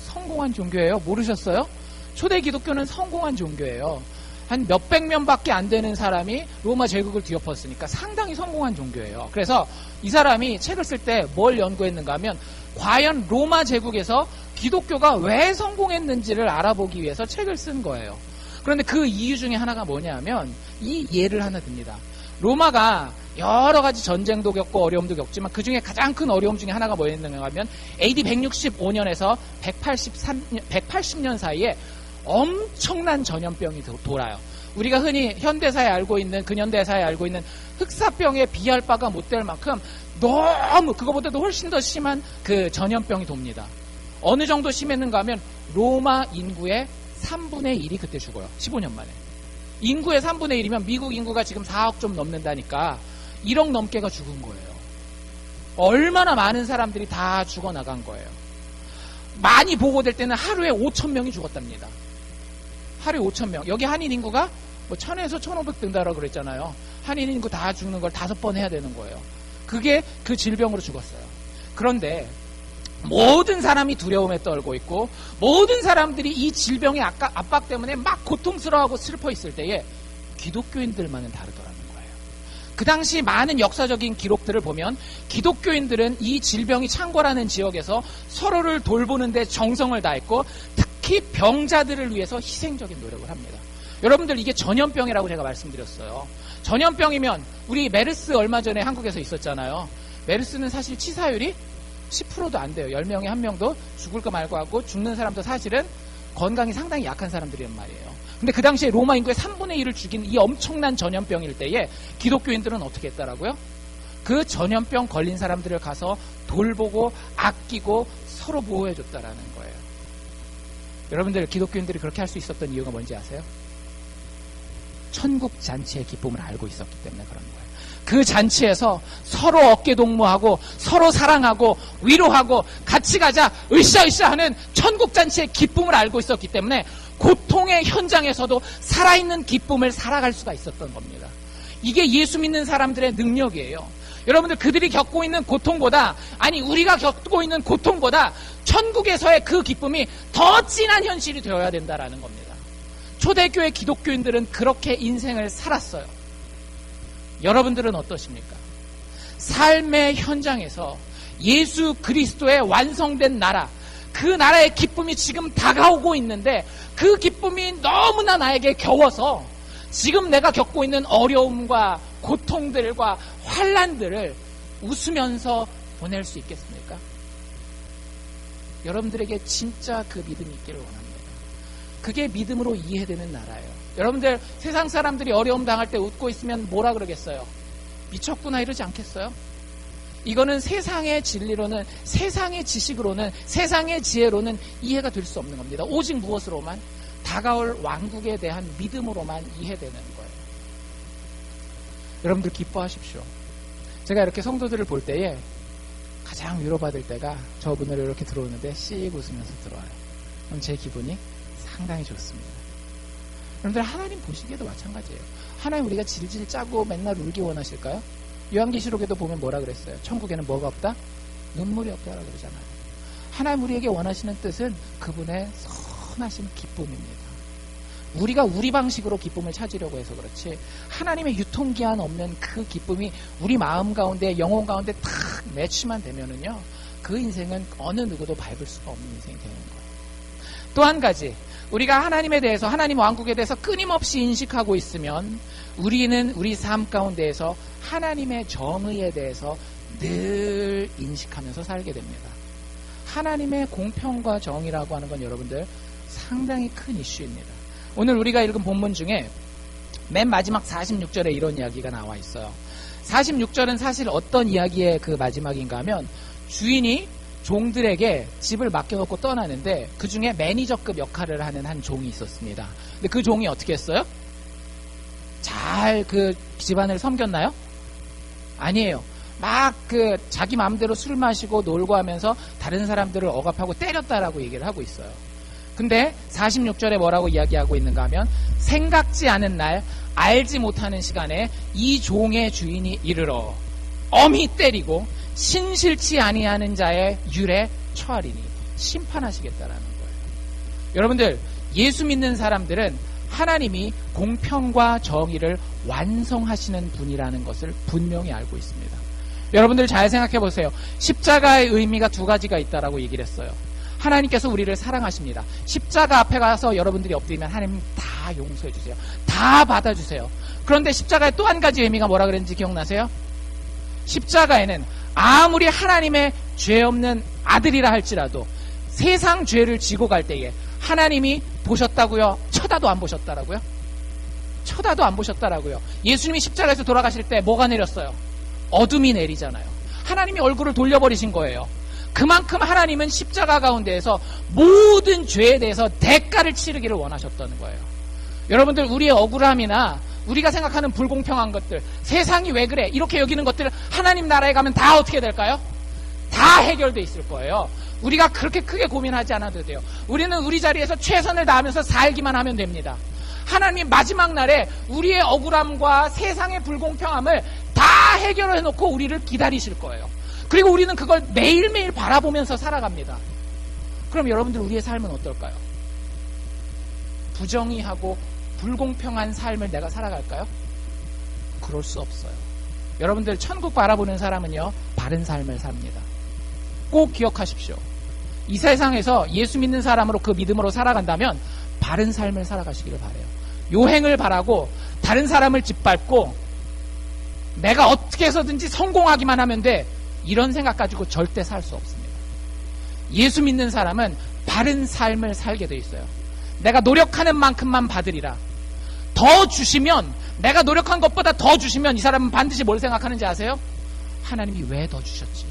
성공한 종교예요. 모르셨어요? 초대 기독교는 성공한 종교예요. 한 몇백 명밖에 안 되는 사람이 로마 제국을 뒤엎었으니까 상당히 성공한 종교예요. 그래서 이 사람이 책을 쓸 때 뭘 연구했는가 하면 과연 로마 제국에서 기독교가 왜 성공했는지를 알아보기 위해서 책을 쓴 거예요. 그런데 그 이유 중에 하나가 뭐냐 하면 이 예를 하나 듭니다. 로마가 여러 가지 전쟁도 겪고 어려움도 겪지만 그 중에 가장 큰 어려움 중에 하나가 뭐였는가 하면 AD 165년에서 180년 사이에 엄청난 전염병이 돌아요. 우리가 흔히 현대사에 알고 있는, 근현대사에 알고 있는 흑사병에 비할 바가 못 될 만큼 너무 그거보다도 훨씬 더 심한 그 전염병이 돕니다. 어느 정도 심했는가 하면 로마 인구의 3분의 1이 그때 죽어요. 15년 만에. 인구의 3분의 1이면 미국 인구가 지금 4억 좀 넘는다니까 1억 넘게가 죽은 거예요. 얼마나 많은 사람들이 다 죽어나간 거예요. 많이 보고될 때는 하루에 5,000명이 죽었답니다. 하루에 5,000명. 여기 한인 인구가 뭐 1,000에서 1,500 된다라고 그랬잖아요. 한인 인구 다 죽는 걸 5번 해야 되는 거예요. 그게 그 질병으로 죽었어요. 그런데 모든 사람이 두려움에 떨고 있고 모든 사람들이 이 질병의 압박 때문에 막 고통스러워하고 슬퍼 있을 때에 기독교인들만은 다르더라는 거예요. 그 당시 많은 역사적인 기록들을 보면 기독교인들은 이 질병이 창궐하는 지역에서 서로를 돌보는 데 정성을 다했고 특히 병자들을 위해서 희생적인 노력을 합니다. 여러분들 이게 전염병이라고 제가 말씀드렸어요. 전염병이면 우리 메르스 얼마 전에 한국에서 있었잖아요. 메르스는 사실 치사율이 10%도 안 돼요. 10명에 1명도 죽을 거 말고 하고 죽는 사람도 사실은 건강이 상당히 약한 사람들이란 말이에요. 근데 그 당시에 로마 인구의 3분의 1을 죽인 이 엄청난 전염병일 때에 기독교인들은 어떻게 했다라고요? 그 전염병 걸린 사람들을 가서 돌보고 아끼고 서로 보호해줬다라는 거예요. 여러분들 기독교인들이 그렇게 할 수 있었던 이유가 뭔지 아세요? 천국 잔치의 기쁨을 알고 있었기 때문에 그런 거예요. 그 잔치에서 서로 어깨동무하고 서로 사랑하고 위로하고 같이 가자 으쌰으쌰 하는 천국 잔치의 기쁨을 알고 있었기 때문에 고통의 현장에서도 살아있는 기쁨을 살아갈 수가 있었던 겁니다. 이게 예수 믿는 사람들의 능력이에요. 여러분들 그들이 겪고 있는 고통보다 아니 우리가 겪고 있는 고통보다 천국에서의 그 기쁨이 더 진한 현실이 되어야 된다라는 겁니다. 초대교회 기독교인들은 그렇게 인생을 살았어요. 여러분들은 어떠십니까? 삶의 현장에서 예수 그리스도의 완성된 나라, 그 나라의 기쁨이 지금 다가오고 있는데 그 기쁨이 너무나 나에게 겨워서 지금 내가 겪고 있는 어려움과 고통들과 환난들을 웃으면서 보낼 수 있겠습니까? 여러분들에게 진짜 그 믿음이 있기를 원합니다. 그게 믿음으로 이해되는 나라예요. 여러분들 세상 사람들이 어려움 당할 때 웃고 있으면 뭐라 그러겠어요? 미쳤구나 이러지 않겠어요? 이거는 세상의 진리로는, 세상의 지식으로는, 세상의 지혜로는 이해가 될 수 없는 겁니다. 오직 무엇으로만? 다가올 왕국에 대한 믿음으로만 이해되는 거예요. 여러분들 기뻐하십시오. 제가 이렇게 성도들을 볼 때에 가장 위로받을 때가 저분을 이렇게 들어오는데 씩 웃으면서 들어와요. 그럼 제 기분이 상당히 좋습니다. 여러분들 하나님 보시기에도 마찬가지예요. 하나님 우리가 질질 짜고 맨날 울기 원하실까요? 요한계시록에도 보면 뭐라 그랬어요? 천국에는 뭐가 없다? 눈물이 없다라고 그러잖아요. 하나님 우리에게 원하시는 뜻은 그분의 선하신 기쁨입니다. 우리가 우리 방식으로 기쁨을 찾으려고 해서 그렇지 하나님의 유통기한 없는 그 기쁨이 우리 마음 가운데 영혼 가운데 탁 매치만 되면은요 그 인생은 어느 누구도 밟을 수가 없는 인생이 되는 거예요. 또 한 가지 우리가 하나님에 대해서 하나님 왕국에 대해서 끊임없이 인식하고 있으면 우리는 우리 삶 가운데에서 하나님의 정의에 대해서 늘 인식하면서 살게 됩니다. 하나님의 공평과 정의라고 하는 건 여러분들 상당히 큰 이슈입니다. 오늘 우리가 읽은 본문 중에 맨 마지막 46절에 이런 이야기가 나와 있어요. 46절은 사실 어떤 이야기의 그 마지막인가 하면 주인이 종들에게 집을 맡겨놓고 떠나는데 그 중에 매니저급 역할을 하는 한 종이 있었습니다. 근데 그 종이 어떻게 했어요? 잘 그 집안을 섬겼나요? 아니에요. 막 그 자기 마음대로 술 마시고 놀고 하면서 다른 사람들을 억압하고 때렸다라고 얘기를 하고 있어요. 근데 46절에 뭐라고 이야기하고 있는가 하면 생각지 않은 날 알지 못하는 시간에 이 종의 주인이 이르러 엄히 때리고 신실치 아니하는 자의 율에 처하리니 심판하시겠다라는 거예요. 여러분들 예수 믿는 사람들은 하나님이 공평과 정의를 완성하시는 분이라는 것을 분명히 알고 있습니다. 여러분들 잘 생각해 보세요. 십자가의 의미가 두 가지가 있다라고 얘기를 했어요. 하나님께서 우리를 사랑하십니다. 십자가 앞에 가서 여러분들이 엎드리면 하나님 다 용서해 주세요. 다 받아주세요. 그런데 십자가의 또 한 가지 의미가 뭐라 그랬는지 기억나세요? 십자가에는 아무리 하나님의 죄 없는 아들이라 할지라도 세상 죄를 지고 갈 때에 하나님이 보셨다고요? 쳐다도 안 보셨다라고요? 쳐다도 안 보셨다라고요. 예수님이 십자가에서 돌아가실 때 뭐가 내렸어요? 어둠이 내리잖아요. 하나님이 얼굴을 돌려버리신 거예요. 그만큼 하나님은 십자가 가운데에서 모든 죄에 대해서 대가를 치르기를 원하셨다는 거예요. 여러분들, 우리의 억울함이나 우리가 생각하는 불공평한 것들, 세상이 왜 그래 이렇게 여기는 것들 하나님 나라에 가면 다 어떻게 될까요? 다 해결돼 있을 거예요. 우리가 그렇게 크게 고민하지 않아도 돼요. 우리는 우리 자리에서 최선을 다하면서 살기만 하면 됩니다. 하나님 마지막 날에 우리의 억울함과 세상의 불공평함을 다 해결해 놓고 우리를 기다리실 거예요. 그리고 우리는 그걸 매일매일 바라보면서 살아갑니다. 그럼 여러분들, 우리의 삶은 어떨까요? 부정의하고 불공평한 삶을 내가 살아갈까요? 그럴 수 없어요. 여러분들, 천국 바라보는 사람은요, 바른 삶을 삽니다. 꼭 기억하십시오. 이 세상에서 예수 믿는 사람으로 그 믿음으로 살아간다면 바른 삶을 살아가시기를 바라요. 요행을 바라고 다른 사람을 짓밟고 내가 어떻게 해서든지 성공하기만 하면 돼, 이런 생각 가지고 절대 살 수 없습니다. 예수 믿는 사람은 바른 삶을 살게 돼 있어요. 내가 노력하는 만큼만 받으리라. 더 주시면, 내가 노력한 것보다 더 주시면 이 사람은 반드시 뭘 생각하는지 아세요? 하나님이 왜 더 주셨지?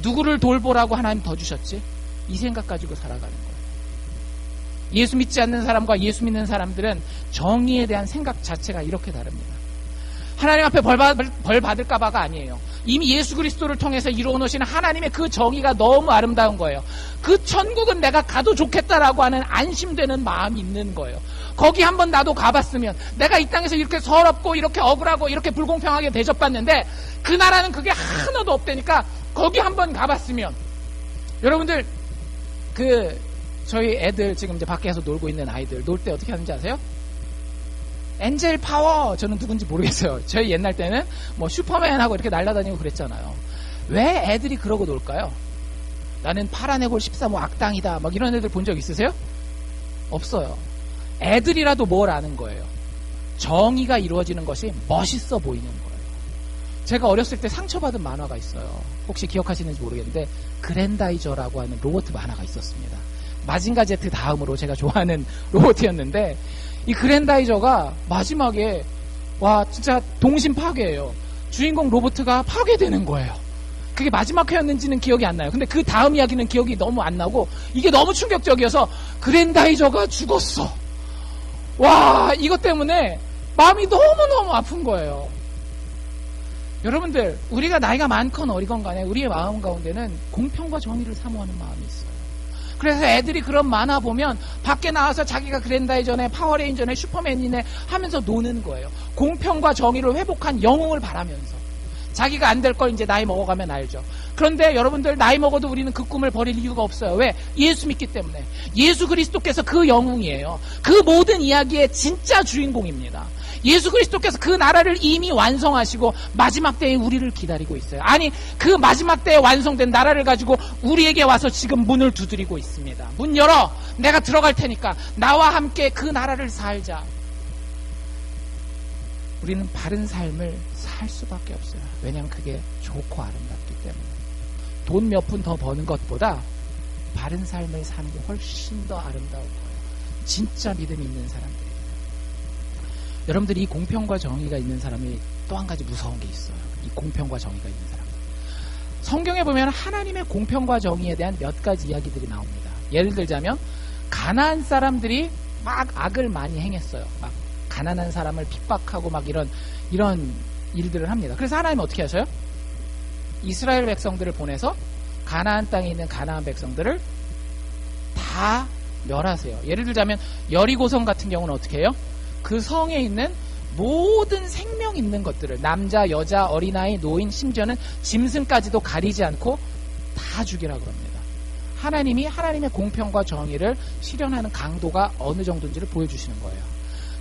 누구를 돌보라고 하나님 더 주셨지? 이 생각 가지고 살아가는 거예요. 예수 믿지 않는 사람과 예수 믿는 사람들은 정의에 대한 생각 자체가 이렇게 다릅니다. 하나님 앞에 벌 받을까 봐가 아니에요. 이미 예수 그리스도를 통해서 이루어 놓으신 하나님의 그 정의가 너무 아름다운 거예요. 그 천국은 내가 가도 좋겠다라고 하는 안심되는 마음이 있는 거예요. 거기 한번 나도 가봤으면, 내가 이 땅에서 이렇게 서럽고 이렇게 억울하고 이렇게 불공평하게 대접받는데 그 나라는 그게 하나도 없다니까 거기 한번 가봤으면. 여러분들, 저희 애들 지금 이제 밖에서 놀고 있는 아이들 놀 때 어떻게 하는지 아세요? 엔젤 파워! 저는 누군지 모르겠어요. 저희 옛날 때는 뭐 슈퍼맨하고 이렇게 날아다니고 그랬잖아요. 왜 애들이 그러고 놀까요? 나는 파란 해골 13호 악당이다 막 이런 애들 본 적 있으세요? 없어요. 애들이라도 뭘 아는 거예요. 정의가 이루어지는 것이 멋있어 보이는 거예요. 제가 어렸을 때 상처받은 만화가 있어요. 혹시 기억하시는지 모르겠는데 그랜다이저라고 하는 로봇 만화가 있었습니다. 마징가 제트 다음으로 제가 좋아하는 로봇이었는데, 이 그랜다이저가 마지막에 와 진짜 동심 파괴예요. 주인공 로버트가 파괴되는 거예요. 그게 마지막 회였는지는 기억이 안 나요. 근데 그 다음 이야기는 기억이 너무 안 나고 이게 너무 충격적이어서 그랜다이저가 죽었어. 와, 이것 때문에 마음이 너무너무 아픈 거예요. 여러분들, 우리가 나이가 많건 어리건 간에 우리의 마음 가운데는 공평과 정의를 사모하는 마음이 있어요. 그래서 애들이 그런 만화 보면 밖에 나와서 자기가 그랜다이저네, 파워레인저네, 슈퍼맨이네 하면서 노는 거예요. 공평과 정의를 회복한 영웅을 바라면서. 자기가 안 될 걸 이제 나이 먹어가면 알죠. 그런데 여러분들, 나이 먹어도 우리는 그 꿈을 버릴 이유가 없어요. 왜? 예수 믿기 때문에. 예수 그리스도께서 그 영웅이에요. 그 모든 이야기의 진짜 주인공입니다. 예수 그리스도께서 그 나라를 이미 완성하시고 마지막 때에 우리를 기다리고 있어요. 아니, 그 마지막 때에 완성된 나라를 가지고 우리에게 와서 지금 문을 두드리고 있습니다. 문 열어! 내가 들어갈 테니까 나와 함께 그 나라를 살자. 우리는 바른 삶을 살 수밖에 없어요. 왜냐하면 그게 좋고 아름답기 때문에. 돈 몇 푼 더 버는 것보다 바른 삶을 사는 게 훨씬 더 아름다울 거예요. 진짜 믿음 있는 사람들이에요. 여러분들이 이 공평과 정의가 있는 사람이 또 한 가지 무서운 게 있어요. 이 공평과 정의가 있는 사람. 성경에 보면 하나님의 공평과 정의에 대한 몇 가지 이야기들이 나옵니다. 예를 들자면 가나안 사람들이 막 악을 많이 행했어요. 막 가난한 사람을 핍박하고 막 이런 일들을 합니다. 그래서 하나님은 어떻게 하셔요? 이스라엘 백성들을 보내서 가나안 땅에 있는 가나안 백성들을 다 멸하세요. 예를 들자면 여리고성 같은 경우는 어떻게 해요? 그 성에 있는 모든 생명 있는 것들을, 남자, 여자, 어린아이, 노인, 심지어는 짐승까지도 가리지 않고 다 죽이라고 합니다. 하나님이 하나님의 공평과 정의를 실현하는 강도가 어느 정도인지를 보여주시는 거예요.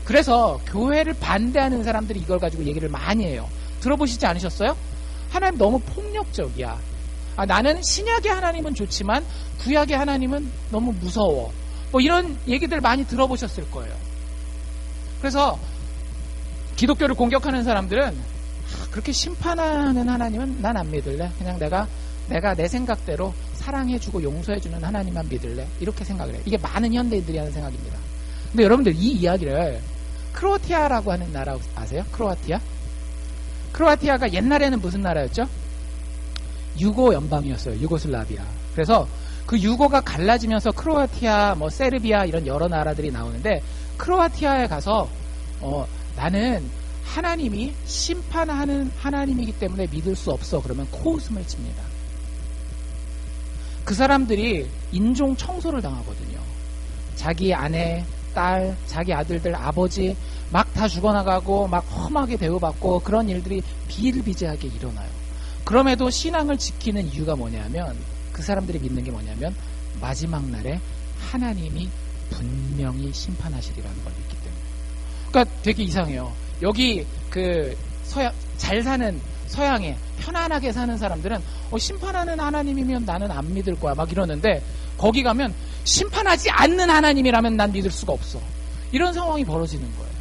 그래서 교회를 반대하는 사람들이 이걸 가지고 얘기를 많이 해요. 들어보시지 않으셨어요? 하나님 너무 폭력적이야. 나는 신약의 하나님은 좋지만 구약의 하나님은 너무 무서워. 뭐 이런 얘기들 많이 들어보셨을 거예요. 그래서 기독교를 공격하는 사람들은 그렇게 심판하는 하나님은 난 안 믿을래. 그냥 내가 내 생각대로 사랑해주고 용서해주는 하나님만 믿을래. 이렇게 생각을 해요. 이게 많은 현대인들이 하는 생각입니다. 근데 여러분들 이 이야기를 크로아티아라고 하는 나라 아세요? 크로아티아? 크로아티아가 옛날에는 무슨 나라였죠? 유고 연방이었어요. 유고슬라비아. 그래서 그 유고가 갈라지면서 크로아티아, 세르비아 이런 여러 나라들이 나오는데 크로아티아에 가서 나는 하나님이 심판하는 하나님이기 때문에 믿을 수 없어. 그러면 코웃음을 칩니다. 그 사람들이 인종 청소를 당하거든요. 자기 아내, 딸, 자기 아들들, 아버지 막 다 죽어나가고 막 험하게 대우받고 그런 일들이 비일비재하게 일어나요. 그럼에도 신앙을 지키는 이유가 뭐냐면 그 사람들이 믿는 게 뭐냐면 마지막 날에 하나님이 분명히 심판하시리라는 걸 믿기 때문에. 그러니까 되게 이상해요. 여기 그 잘 사는 서양에 편안하게 사는 사람들은 심판하는 하나님이면 나는 안 믿을 거야 막 이러는데 거기 가면 심판하지 않는 하나님이라면 난 믿을 수가 없어. 이런 상황이 벌어지는 거예요.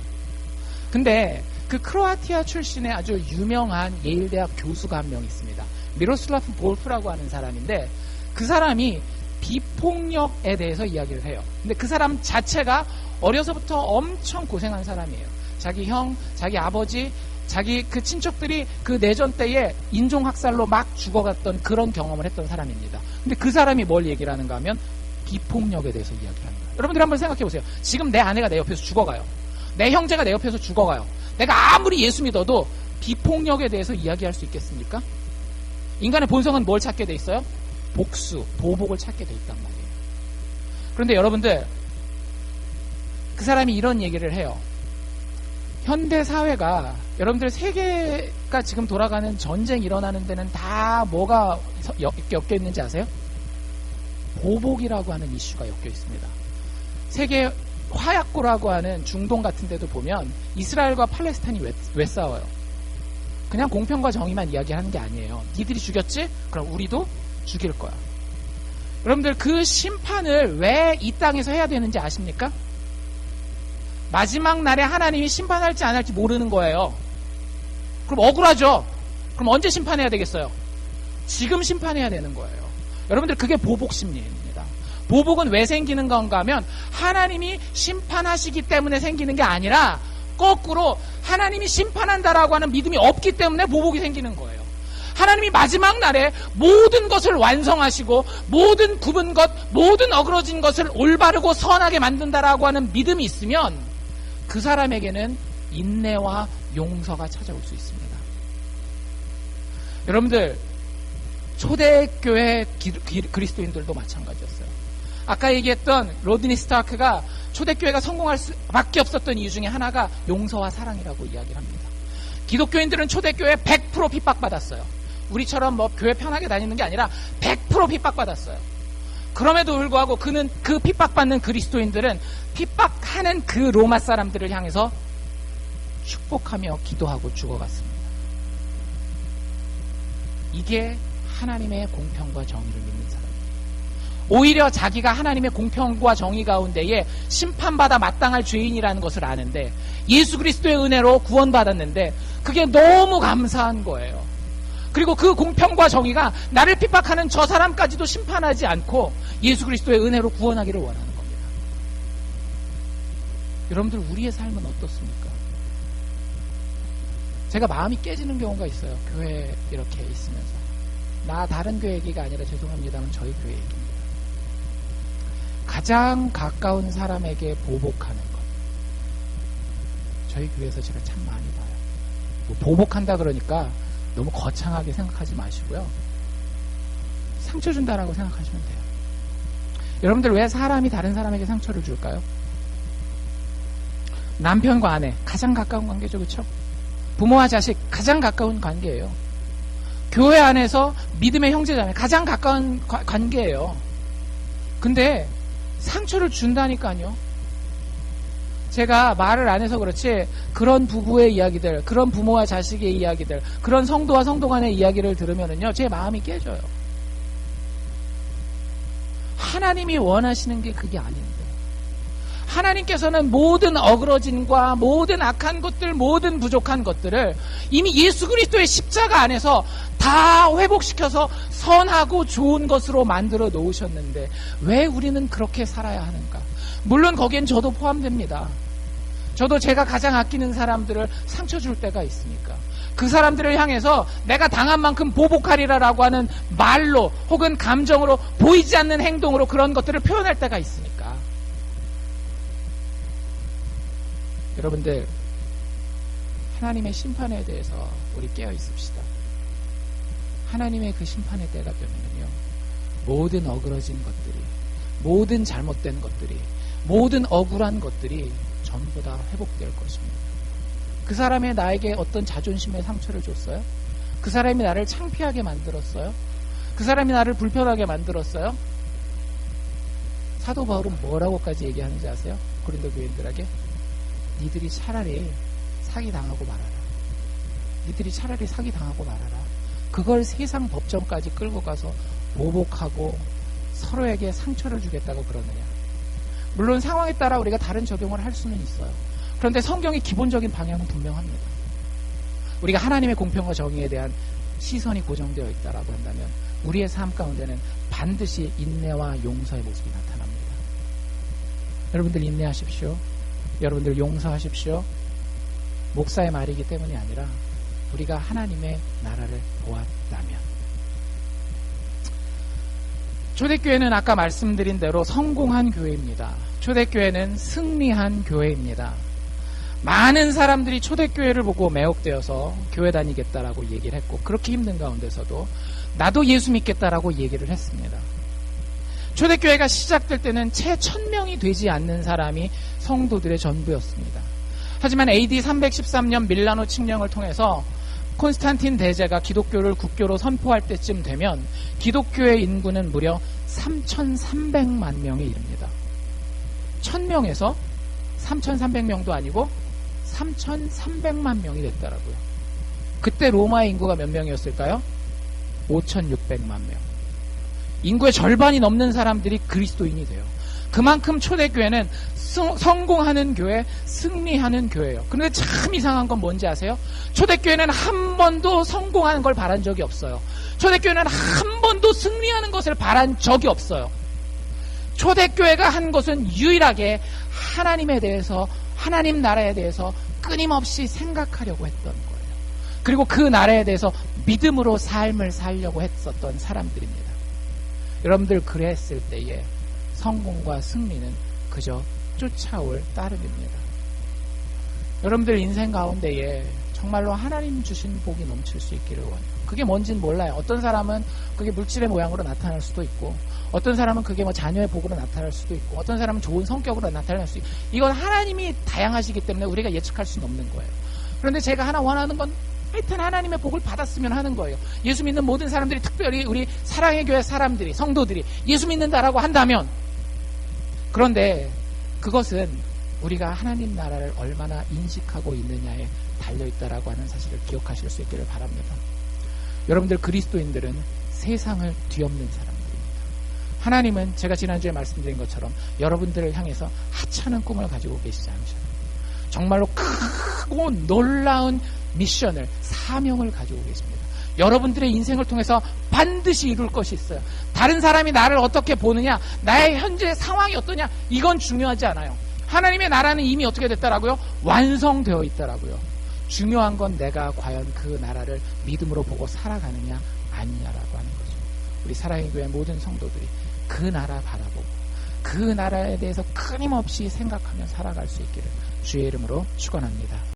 근데 그 크로아티아 출신의 아주 유명한 예일대학 교수가 한 명 있습니다. 미로슬라프 볼프라고 하는 사람인데 그 사람이 비폭력에 대해서 이야기를 해요. 근데 그 사람 자체가 어려서부터 엄청 고생한 사람이에요. 자기 형, 자기 아버지, 자기 그 친척들이 그 내전 때에 인종학살로 막 죽어갔던 그런 경험을 했던 사람입니다. 근데 그 사람이 뭘 얘기를 하는가 하면 비폭력에 대해서 이야기를 하는 거예요. 여러분들 한번 생각해 보세요. 지금 내 아내가 내 옆에서 죽어가요. 내 형제가 내 옆에서 죽어가요. 내가 아무리 예수 믿어도 비폭력에 대해서 이야기할 수 있겠습니까? 인간의 본성은 뭘 찾게 돼 있어요? 복수, 보복을 찾게 돼 있단 말이에요. 그런데 여러분들 그 사람이 이런 얘기를 해요. 현대 사회가 여러분들 세계가 지금 돌아가는 전쟁 일어나는 데는 다 뭐가 엮여 있는지 아세요? 보복이라고 하는 이슈가 엮여 있습니다. 세계 화약고라고 하는 중동 같은 데도 보면 이스라엘과 팔레스타인이 왜 싸워요? 그냥 공평과 정의만 이야기하는 게 아니에요. 니들이 죽였지? 그럼 우리도 죽일 거야. 여러분들 그 심판을 왜 이 땅에서 해야 되는지 아십니까? 마지막 날에 하나님이 심판할지 안 할지 모르는 거예요. 그럼 억울하죠? 그럼 언제 심판해야 되겠어요? 지금 심판해야 되는 거예요. 여러분들 그게 보복 심리입니다. 보복은 왜 생기는 건가 하면 하나님이 심판하시기 때문에 생기는 게 아니라 거꾸로 하나님이 심판한다라고 하는 믿음이 없기 때문에 보복이 생기는 거예요. 하나님이 마지막 날에 모든 것을 완성하시고 모든 굽은 것, 모든 어그러진 것을 올바르고 선하게 만든다라고 하는 믿음이 있으면 그 사람에게는 인내와 용서가 찾아올 수 있습니다. 여러분들 초대교회 그리스도인들도 마찬가지였어요. 아까 얘기했던 로드니 스타크가 초대교회가 성공할 수밖에 없었던 이유 중에 하나가 용서와 사랑이라고 이야기를 합니다. 기독교인들은 초대교회 100% 핍박받았어요. 우리처럼 교회 편하게 다니는 게 아니라 100% 핍박받았어요. 그럼에도 불구하고 그는 그 핍박받는 그리스도인들은 핍박하는 그 로마 사람들을 향해서 축복하며 기도하고 죽어갔습니다. 이게 하나님의 공평과 정의를 믿는 사람입니다. 오히려 자기가 하나님의 공평과 정의 가운데에 심판받아 마땅할 죄인이라는 것을 아는데 예수 그리스도의 은혜로 구원받았는데 그게 너무 감사한 거예요. 그리고 그 공평과 정의가 나를 핍박하는 저 사람까지도 심판하지 않고 예수 그리스도의 은혜로 구원하기를 원하는 겁니다. 여러분들 우리의 삶은 어떻습니까? 제가 마음이 깨지는 경우가 있어요. 교회에 이렇게 있으면서. 나 다른 교회 얘기가 아니라 죄송합니다만 저희 교회 얘기입니다. 가장 가까운 사람에게 보복하는 것. 저희 교회에서 제가 참 많이 봐요. 보복한다 그러니까 너무 거창하게 생각하지 마시고요. 상처 준다라고 생각하시면 돼요. 여러분들 왜 사람이 다른 사람에게 상처를 줄까요? 남편과 아내 가장 가까운 관계죠. 그렇죠? 부모와 자식 가장 가까운 관계예요. 교회 안에서 믿음의 형제자매 가장 가까운 관계예요. 근데 상처를 준다니까요. 제가 말을 안 해서 그렇지 그런 부부의 이야기들, 그런 부모와 자식의 이야기들, 그런 성도와 성도 간의 이야기를 들으면은요 제 마음이 깨져요. 하나님이 원하시는 게 그게 아닌데 하나님께서는 모든 어그러짐과 모든 악한 것들, 모든 부족한 것들을 이미 예수 그리스도의 십자가 안에서 다 회복시켜서 선하고 좋은 것으로 만들어 놓으셨는데 왜 우리는 그렇게 살아야 하는가? 물론 거기엔 저도 포함됩니다. 저도 제가 가장 아끼는 사람들을 상처 줄 때가 있으니까 그 사람들을 향해서 내가 당한 만큼 보복하리라라고 하는 말로 혹은 감정으로 보이지 않는 행동으로 그런 것들을 표현할 때가 있으니까. 여러분들, 하나님의 심판에 대해서 우리 깨어 있읍시다. 하나님의 그 심판의 때가 되면요, 모든 어그러진 것들이, 모든 잘못된 것들이, 모든 억울한 것들이 전부 다 회복될 것입니다. 그 사람이 나에게 어떤 자존심의 상처를 줬어요? 그 사람이 나를 창피하게 만들었어요? 그 사람이 나를 불편하게 만들었어요? 사도 바울은 뭐라고까지 얘기하는지 아세요? 고린도 교인들에게 니들이 차라리 사기당하고 말아라. 니들이 차라리 사기당하고 말아라. 그걸 세상 법정까지 끌고 가서 보복하고 서로에게 상처를 주겠다고 그러느냐. 물론 상황에 따라 우리가 다른 적용을 할 수는 있어요. 그런데 성경의 기본적인 방향은 분명합니다. 우리가 하나님의 공평과 정의에 대한 시선이 고정되어 있다라고 한다면 우리의 삶 가운데는 반드시 인내와 용서의 모습이 나타납니다. 여러분들 인내하십시오. 여러분들 용서하십시오. 목사의 말이기 때문이 아니라 우리가 하나님의 나라를 보았다면. 초대교회는 아까 말씀드린 대로 성공한 교회입니다. 초대교회는 승리한 교회입니다. 많은 사람들이 초대교회를 보고 매혹되어서 교회 다니겠다라고 얘기를 했고, 그렇게 힘든 가운데서도 나도 예수 믿겠다라고 얘기를 했습니다. 초대교회가 시작될 때는 채 1000명이 되지 않는 사람이 성도들의 전부였습니다. 하지만 AD 313년 밀라노 칙령을 통해서 콘스탄틴 대제가 기독교를 국교로 선포할 때쯤 되면 기독교의 인구는 무려 3300만 명에 이릅니다. 1000명에서 3300명도 아니고 3300만 명이 됐더라고요. 그때 로마의 인구가 몇 명이었을까요? 5600만 명. 인구의 절반이 넘는 사람들이 그리스도인이 돼요. 그만큼 초대교회는 성공하는 교회, 승리하는 교회예요. 그런데 참 이상한 건 뭔지 아세요? 초대교회는 한 번도 성공하는 걸 바란 적이 없어요. 초대교회는 한 번도 승리하는 것을 바란 적이 없어요. 초대교회가 한 것은 유일하게 하나님에 대해서, 하나님 나라에 대해서 끊임없이 생각하려고 했던 거예요. 그리고 그 나라에 대해서 믿음으로 삶을 살려고 했었던 사람들입니다. 여러분들 그랬을 때에 성공과 승리는 그저 쫓아올 따름입니다. 여러분들 인생 가운데에 정말로 하나님 주신 복이 넘칠 수 있기를 원해요. 그게 뭔지는 몰라요. 어떤 사람은 그게 물질의 모양으로 나타날 수도 있고, 어떤 사람은 그게 뭐 자녀의 복으로 나타날 수도 있고, 어떤 사람은 좋은 성격으로 나타날 수 있고, 이건 하나님이 다양하시기 때문에 우리가 예측할 수는 없는 거예요. 그런데 제가 하나 원하는 건 하여튼 하나님의 복을 받았으면 하는 거예요. 예수 믿는 모든 사람들이, 특별히 우리 사랑의 교회 사람들이, 성도들이 예수 믿는다라고 한다면, 그런데 그것은 우리가 하나님 나라를 얼마나 인식하고 있느냐에 달려있다라고 하는 사실을 기억하실 수 있기를 바랍니다. 여러분들 그리스도인들은 세상을 뒤엎는 사람들입니다. 하나님은 제가 지난주에 말씀드린 것처럼 여러분들을 향해서 하찮은 꿈을 가지고 계시지 않으셔요. 정말로 크고 놀라운 미션을, 사명을 가지고 계십니다. 여러분들의 인생을 통해서 반드시 이룰 것이 있어요. 다른 사람이 나를 어떻게 보느냐, 나의 현재 상황이 어떠냐, 이건 중요하지 않아요. 하나님의 나라는 이미 어떻게 됐다라고요? 완성되어 있다라고요. 중요한 건 내가 과연 그 나라를 믿음으로 보고 살아가느냐 아니냐라고 하는 거죠. 우리 사랑의 교회 모든 성도들이 그 나라 바라보고 그 나라에 대해서 끊임없이 생각하며 살아갈 수 있기를 주의 이름으로 축원합니다.